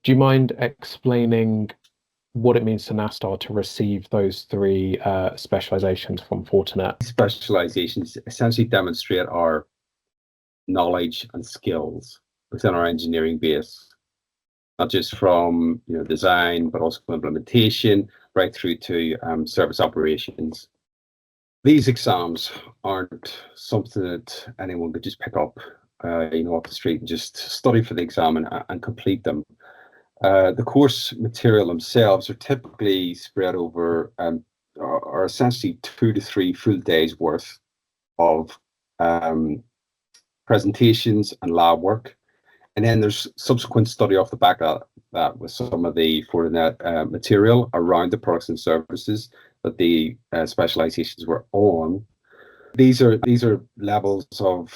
Do you mind explaining what it means to Nasstar to receive those three specializations from Fortinet? Specializations essentially demonstrate our knowledge and skills within our engineering base, not just from design, but also implementation, right through to service operations. These exams aren't something that anyone could just pick up, off the street and just study for the exam and complete them. The course material themselves are typically spread over, are essentially 2 to 3 full days worth of presentations and lab work. And then there's subsequent study off the back of that with some of the Fortinet material around the products and services that the specializations were on. These are levels of,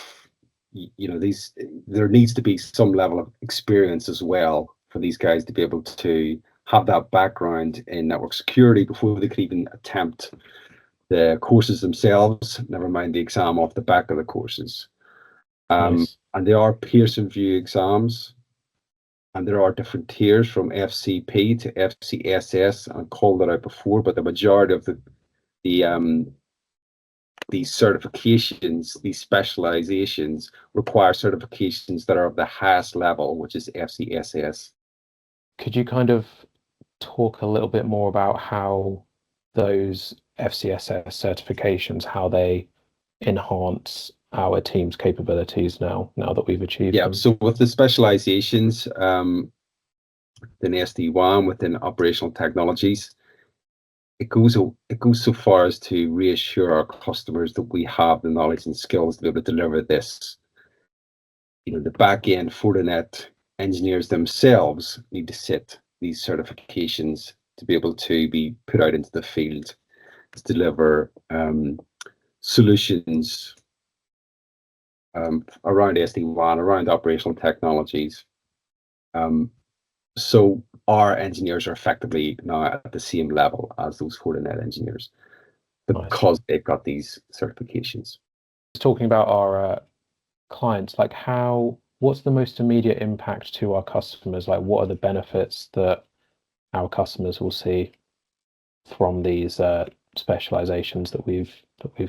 there needs to be some level of experience as well for these guys to be able to have that background in network security before they could even attempt the courses themselves, never mind the exam off the back of the courses. Nice. And they are Pearson VUE exams, and there are different tiers from FCP to FCSS. I called that out before, but the majority of these certifications, these specializations, require certifications that are of the highest level, which is FCSS. Could you kind of talk a little bit more about how those FCSS certifications, how they enhance our team's capabilities now that we've achieved them? So with the specializations, within SD-WAN, within operational technologies, it goes so far as to reassure our customers that we have the knowledge and skills to be able to deliver this. The back end Fortinet engineers themselves need to sit these certifications to be able to be put out into the field to deliver solutions around SD-WAN, around operational technologies. So our engineers are effectively now at the same level as those Fortinet engineers because they've got these certifications. Talking about our clients, like what's the most immediate impact to our customers? Like, what are the benefits that our customers will see from these specializations that we've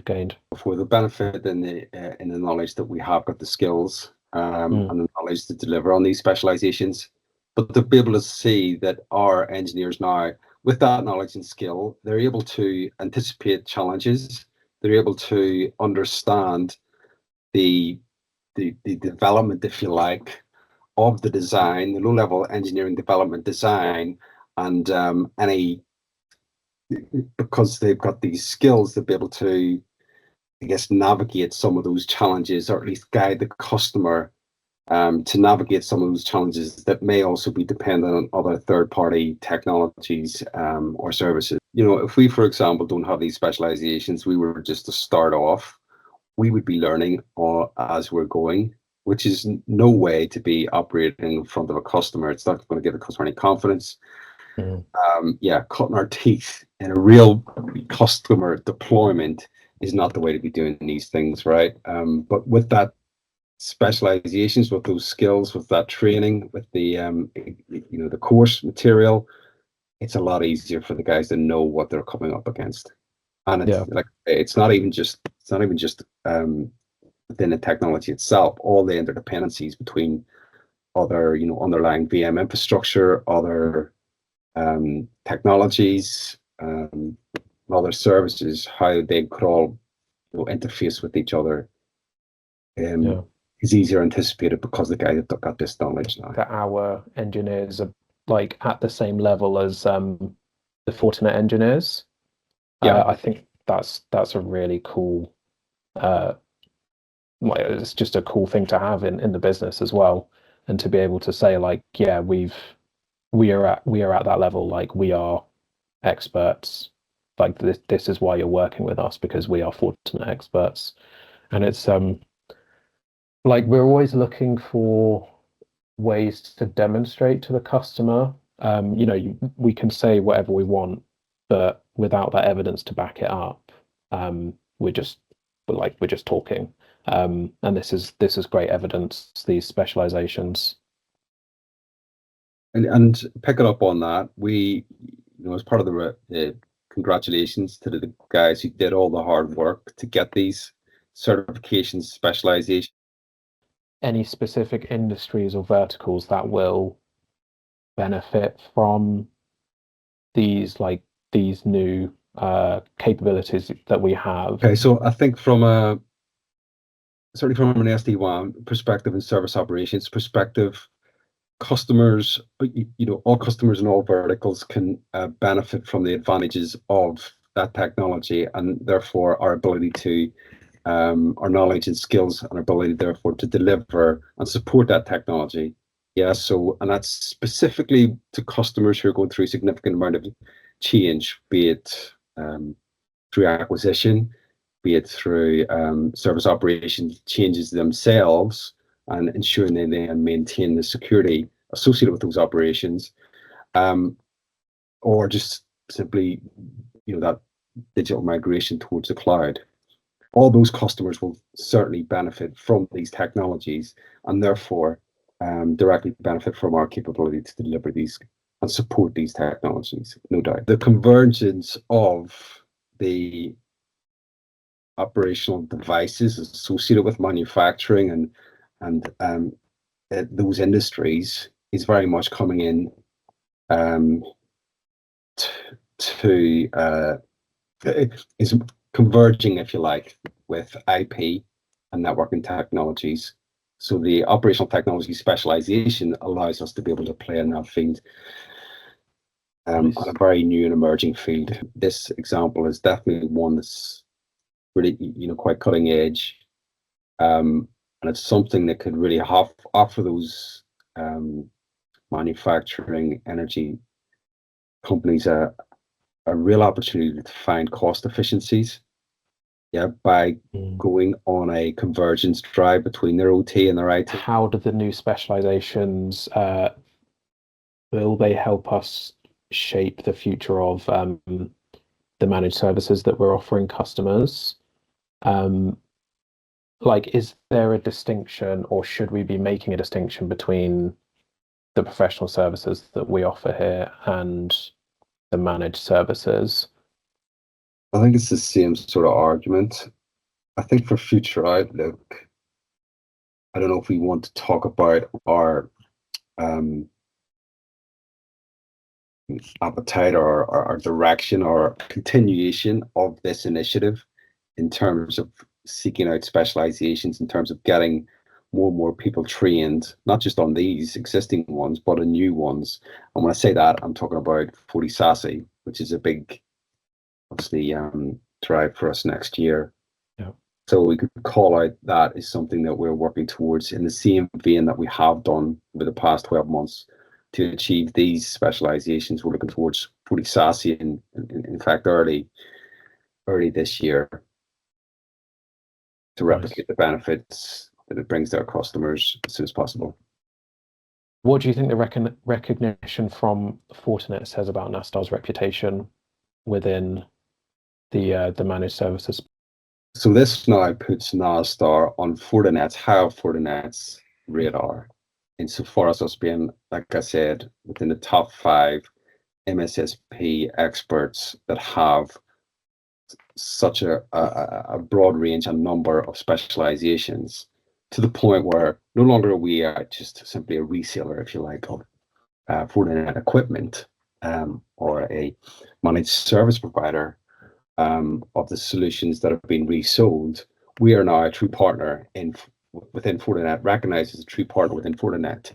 gained? For the benefit in the knowledge that we have got the skills and the knowledge to deliver on these specializations, but to be able to see that our engineers now, with that knowledge and skill, they're able to anticipate challenges. They're able to understand the development, if you like, of the design, the low-level engineering development design, and because they've got these skills to be able to, I guess, navigate some of those challenges, or at least guide the customer to navigate some of those challenges that may also be dependent on other third-party technologies or services. If we, for example, don't have these specializations, we were just to start off, we would be learning as we're going, which is no way to be operating in front of a customer. It's not going to give the customer any confidence. Cutting our teeth in a real customer deployment is not the way to be doing these things, right? But with that specializations, with those skills, with that training, with the the course material, it's a lot easier for the guys to know what they're coming up against. And it's not even just within the technology itself, all the interdependencies between other underlying VM infrastructure, other technologies, other services, how they could all interface with each other. Is easier anticipated because the guy that got this knowledge now. That our engineers are like at the same level as the Fortinet engineers. I think that's a really cool. It's just a cool thing to have in the business as well, and to be able to say like, yeah, we are at that level. Like, we are experts. Like, this is why you're working with us, because we are Fortinet experts. And it's like, we're always looking for ways to demonstrate to the customer. We can say whatever we want, but without that evidence to back it up, we're just talking. And this is great evidence, these specializations. And picking up on that, we, as part of the congratulations to the guys who did all the hard work to get these certifications, specializations. Any specific industries or verticals that will benefit from these new capabilities that we have? Okay, so I think certainly from an SD-WAN perspective and service operations perspective, customers, all customers in all verticals can benefit from the advantages of that technology, and therefore our ability to our knowledge and skills and our ability therefore to deliver and support that technology. Yeah, so, and that's specifically to customers who are going through a significant amount of change, be it through acquisition, be it through service operations changes themselves, and ensuring they then maintain the security associated with those operations, or just simply, that digital migration towards the cloud. All those customers will certainly benefit from these technologies, and therefore directly benefit from our capability to deliver these and support these technologies, no doubt. The convergence of the operational devices associated with manufacturing and those industries is very much coming in is converging, if you like, with IP and networking technologies. So the operational technology specialization allows us to be able to play in that field, on a very new and emerging field. This example is definitely one that's really, quite cutting edge, and it's something that could really offer those manufacturing energy companies a real opportunity to find cost efficiencies, by going on a convergence drive between their OT and their IT. How do the new specializations will they help us shape the future of the managed services that we're offering customers? Is there a distinction, or should we be making a distinction between the professional services that we offer here and the managed services? I think it's the same sort of argument. I think for future outlook, I don't know if we want to talk about our appetite or our direction or continuation of this initiative in terms of seeking out specializations, in terms of getting more and more people trained, not just on these existing ones, but on new ones. And when I say that, I'm talking about FortiSASE, which is a big, obviously, drive for us next year. Yeah. So we could call out that as something that we're working towards in the same vein that we have done over the past 12 months to achieve these specializations. We're looking towards FortiSASE in fact early this year to replicate the benefits that it brings to our customers as soon as possible. What do you think the recognition from Fortinet says about Nasstar's reputation within the managed services? So this now puts Nasstar on Fortinet's radar, insofar as us being, like I said, within the top 5 MSSP experts that have such a broad range and number of specializations, to the point where no longer are we just simply a reseller, if you like, of Fortinet equipment, or a managed service provider of the solutions that have been resold. We are now a true partner within Fortinet, recognized as a true partner within Fortinet,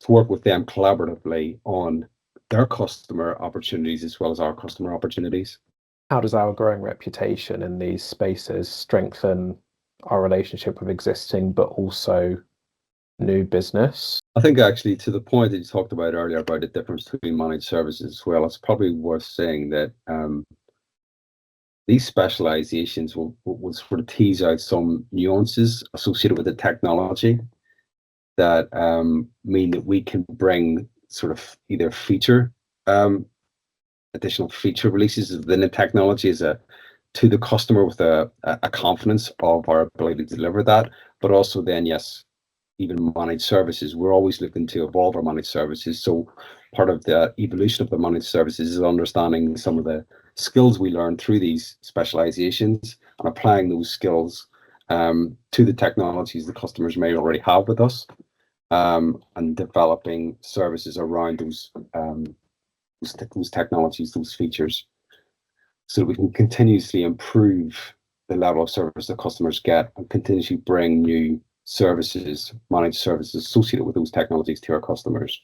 to work with them collaboratively on their customer opportunities as well as our customer opportunities. How does our growing reputation in these spaces strengthen our relationship with existing but also new business? I think actually, to the point that you talked about earlier about the difference between managed services as well, it's probably worth saying that these specializations will sort of tease out some nuances associated with the technology that mean that we can bring sort of either additional feature releases within the technology as a to the customer with a confidence of our ability to deliver that, but also then, yes, even managed services. We're always looking to evolve our managed services. So part of the evolution of the managed services is understanding some of the skills we learn through these specializations and applying those skills to the technologies the customers may already have with us, and developing services around those technologies, those features, so that we can continuously improve the level of service that customers get and continuously bring new services, managed services associated with those technologies to our customers.